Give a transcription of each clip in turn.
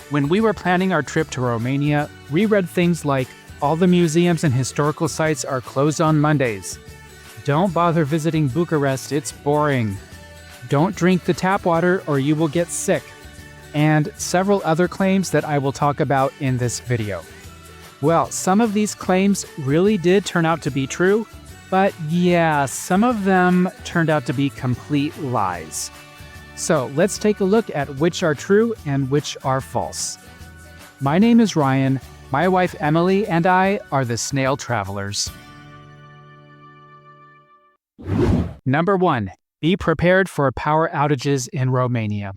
When we were planning our trip to Romania, we read things like, all the museums and historical sites are closed on Mondays. Don't bother visiting Bucharest, it's boring. Don't drink the tap water or you will get sick. And several other claims that I will talk about in this video. Well, some of these claims really did turn out to be true, but yeah, some of them turned out to be complete lies. So let's take a look at which are true and which are false. My name is Ryan, my wife Emily and I are the Snail Travelers. Number 1. Be prepared for power outages in Romania.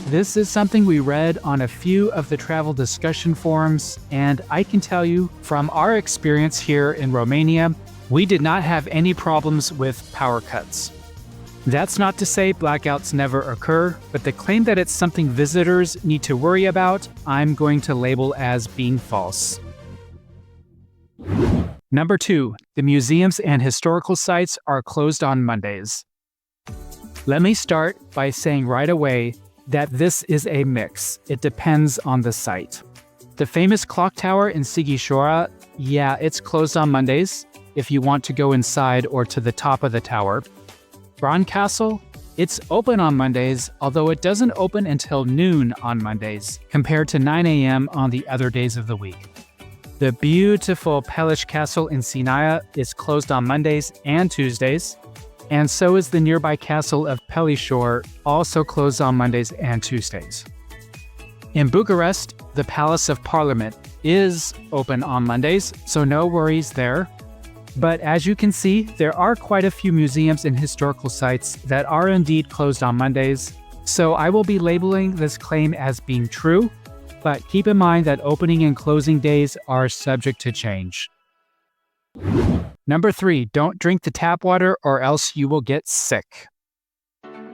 This is something we read on a few of the travel discussion forums, and I can tell you from our experience here in Romania, we did not have any problems with power cuts. That's not to say blackouts never occur, but the claim that it's something visitors need to worry about, I'm going to label as being false. Number 2. The museums and historical sites are closed on Mondays. Let me start by saying right away that this is a mix. It depends on the site. The famous clock tower in 𝗥𝗢𝗠𝗔𝗡, yeah, it's closed on Mondays if you want to go inside or to the top of the tower. Bran Castle, it's open on Mondays, although it doesn't open until noon on Mondays, compared to 9 a.m. on the other days of the week. The beautiful Peliș Castle in Sinaia is closed on Mondays and Tuesdays, and so is the nearby castle of Pelișor, also closed on Mondays and Tuesdays. In Bucharest, the Palace of Parliament is open on Mondays, so no worries there. But as you can see, there are quite a few museums and historical sites that are indeed closed on Mondays, so I will be labeling this claim as being true, but keep in mind that opening and closing days are subject to change. Number 3, don't drink the tap water or else you will get sick.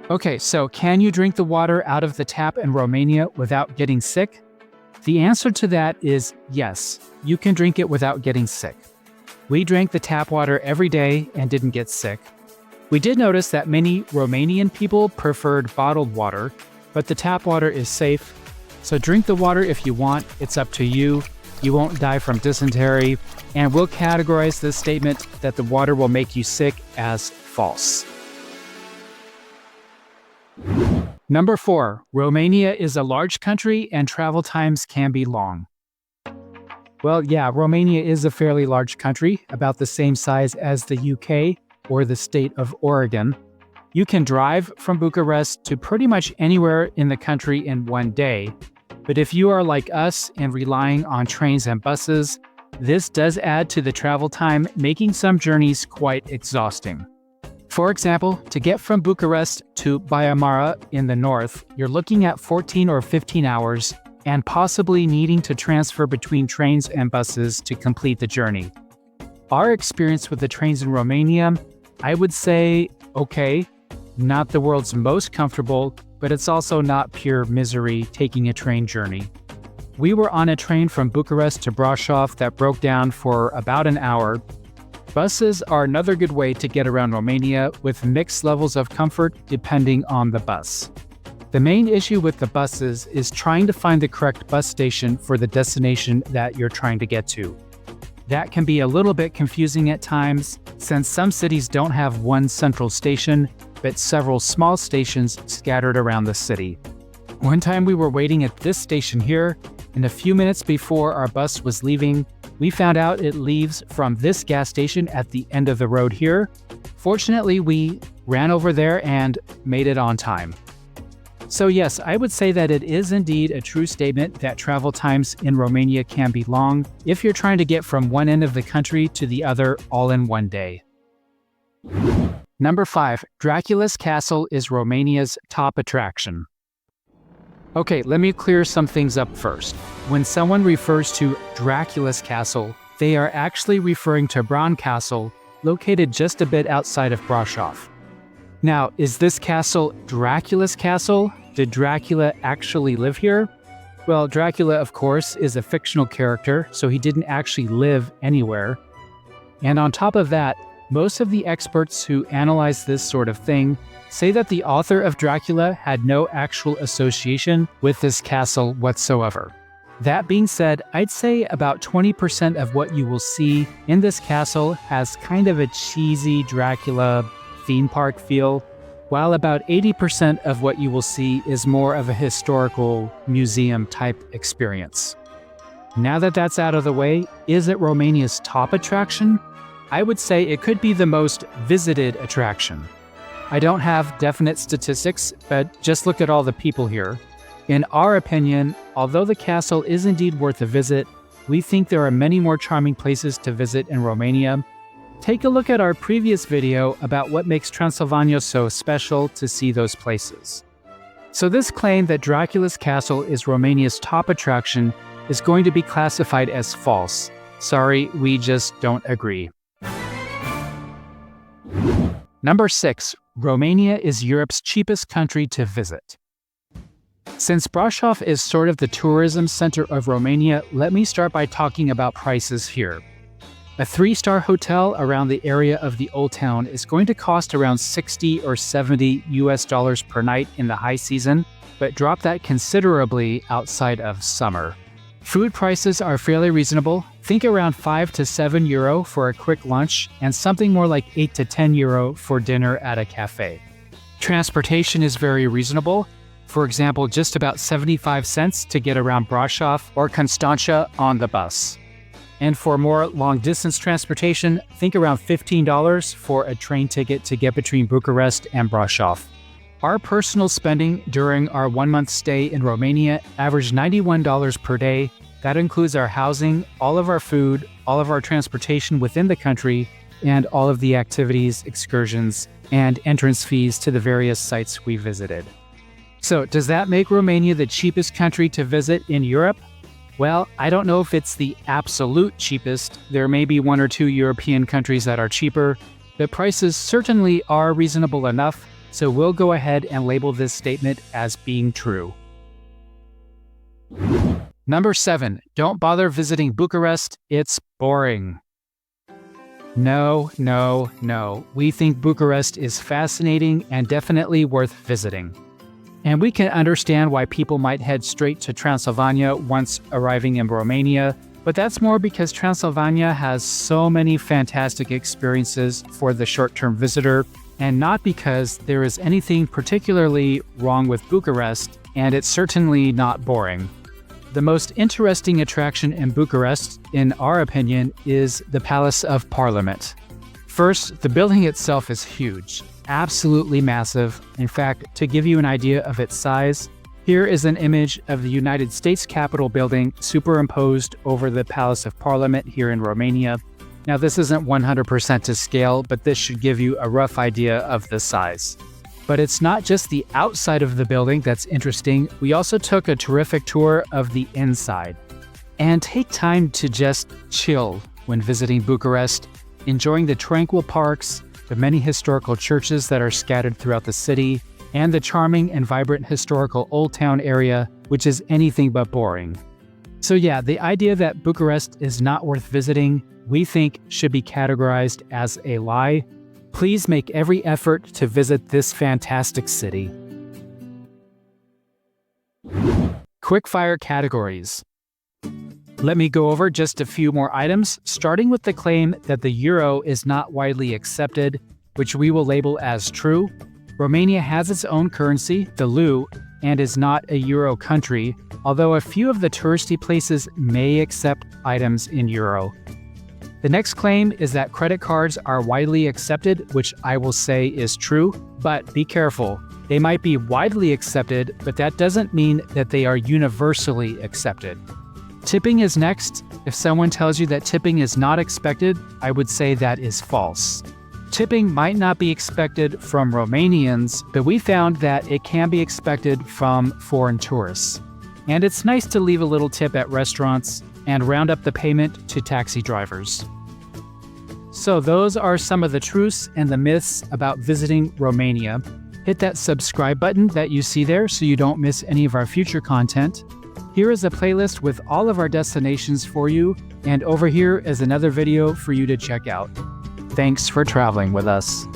Okay, so can you drink the water out of the tap in Romania without getting sick? The answer to that is yes, you can drink it without getting sick. We drank the tap water every day and didn't get sick. We did notice that many Romanian people preferred bottled water, but the tap water is safe. So drink the water if you want, it's up to you. You won't die from dysentery, and we'll categorize this statement that the water will make you sick as false. Number 4, Romania is a large country and travel times can be long. Well, yeah, Romania is a fairly large country, about the same size as the UK or the state of Oregon. You can drive from Bucharest to pretty much anywhere in the country in one day. But if you are like us and relying on trains and buses, this does add to the travel time, making some journeys quite exhausting. For example, to get from Bucharest to 𝗥𝗢𝗠𝗔𝗡 in the north, you're looking at 14 or 15 hours, and possibly needing to transfer between trains and buses to complete the journey. Our experience with the trains in Romania, I would say, okay, not the world's most comfortable, but it's also not pure misery taking a train journey. We were on a train from Bucharest to Brașov that broke down for about an hour. Buses are another good way to get around Romania with mixed levels of comfort depending on the bus. The main issue with the buses is trying to find the correct bus station for the destination that you're trying to get to. That can be a little bit confusing at times, since some cities don't have one central station, but several small stations scattered around the city. One time we were waiting at this station here, and a few minutes before our bus was leaving, we found out it leaves from this gas station at the end of the road here. Fortunately, we ran over there and made it on time. So yes, I would say that it is indeed a true statement that travel times in Romania can be long if you're trying to get from one end of the country to the other all in one day. Number 5, Dracula's Castle is Romania's top attraction. Okay, let me clear some things up first. When someone refers to Dracula's Castle, they are actually referring to Bran Castle, located just a bit outside of Brașov. Now, is this castle Dracula's castle? Did Dracula actually live here? Well, Dracula, of course, is a fictional character, so he didn't actually live anywhere. And on top of that, Most of the experts who analyze this sort of thing say that the author of Dracula had no actual association with this castle whatsoever. That being said, I'd say about 20% of what you will see in this castle has kind of a cheesy Dracula theme park feel, while about 80% of what you will see is more of a historical museum type experience. Now that that's out of the way, is it Romania's top attraction? I would say it could be the most visited attraction. I don't have definite statistics, but just look at all the people here. In our opinion, although the castle is indeed worth a visit, we think there are many more charming places to visit in Romania. Take a look at our previous video about what makes Transylvania so special to see those places. So this claim that Dracula's castle is Romania's top attraction is going to be classified as false. Sorry, we just don't agree. Number 6. Romania is Europe's cheapest country to visit. Since Brașov is sort of the tourism center of Romania, let me start by talking about prices here. A 3-star hotel around the area of the Old Town is going to cost around $60 or $70 per night in the high season, but drop that considerably outside of summer. Food prices are fairly reasonable. Think around €5 to €7 for a quick lunch and something more like €8 to €10 for dinner at a cafe. Transportation is very reasonable. For example, just about 75 cents to get around Brașov or Constanța on the bus. And for more long-distance transportation, think around $15 for a train ticket to get between Bucharest and Brașov. Our personal spending during our 1-month stay in Romania averaged $91 per day. That includes our housing, all of our food, all of our transportation within the country, and all of the activities, excursions, and entrance fees to the various sites we visited. So, does that make Romania the cheapest country to visit in Europe? Well, I don't know if it's the absolute cheapest. There may be 1 or 2 European countries that are cheaper. The prices certainly are reasonable enough, so we'll go ahead and label this statement as being true. Number 7. Don't bother visiting Bucharest, it's boring. No. We think Bucharest is fascinating and definitely worth visiting. And we can understand why people might head straight to Transylvania once arriving in Romania, but that's more because Transylvania has so many fantastic experiences for the short-term visitor, and not because there is anything particularly wrong with Bucharest, and it's certainly not boring. The most interesting attraction in Bucharest, in our opinion, is the Palace of Parliament. First, the building itself is huge. Absolutely massive. In fact, to give you an idea of its size, here is an image of the United States Capitol building superimposed over the Palace of Parliament here in Romania. Now, this isn't 100% to scale, but this should give you a rough idea of the size. But it's not just the outside of the building that's interesting. We also took a terrific tour of the inside. And take time to just chill when visiting Bucharest, enjoying the tranquil parks, the many historical churches that are scattered throughout the city, and the charming and vibrant historical Old Town area, which is anything but boring. So yeah, the idea that Bucharest is not worth visiting, we think should be categorized as a lie. Please make every effort to visit this fantastic city. Quickfire categories. Let me go over just a few more items, starting with the claim that the euro is not widely accepted, which we will label as true. Romania has its own currency, the leu, and is not a euro country, although a few of the touristy places may accept items in euro. The next claim is that credit cards are widely accepted, which I will say is true, but be careful. They might be widely accepted, but that doesn't mean that they are universally accepted. Tipping is next. If someone tells you that tipping is not expected, I would say that is false. Tipping might not be expected from Romanians, but we found that it can be expected from foreign tourists. And it's nice to leave a little tip at restaurants and round up the payment to taxi drivers. So those are some of the truths and the myths about visiting Romania. Hit that subscribe button that you see there so you don't miss any of our future content. Here is a playlist with all of our destinations for you, and over here is another video for you to check out. Thanks for traveling with us.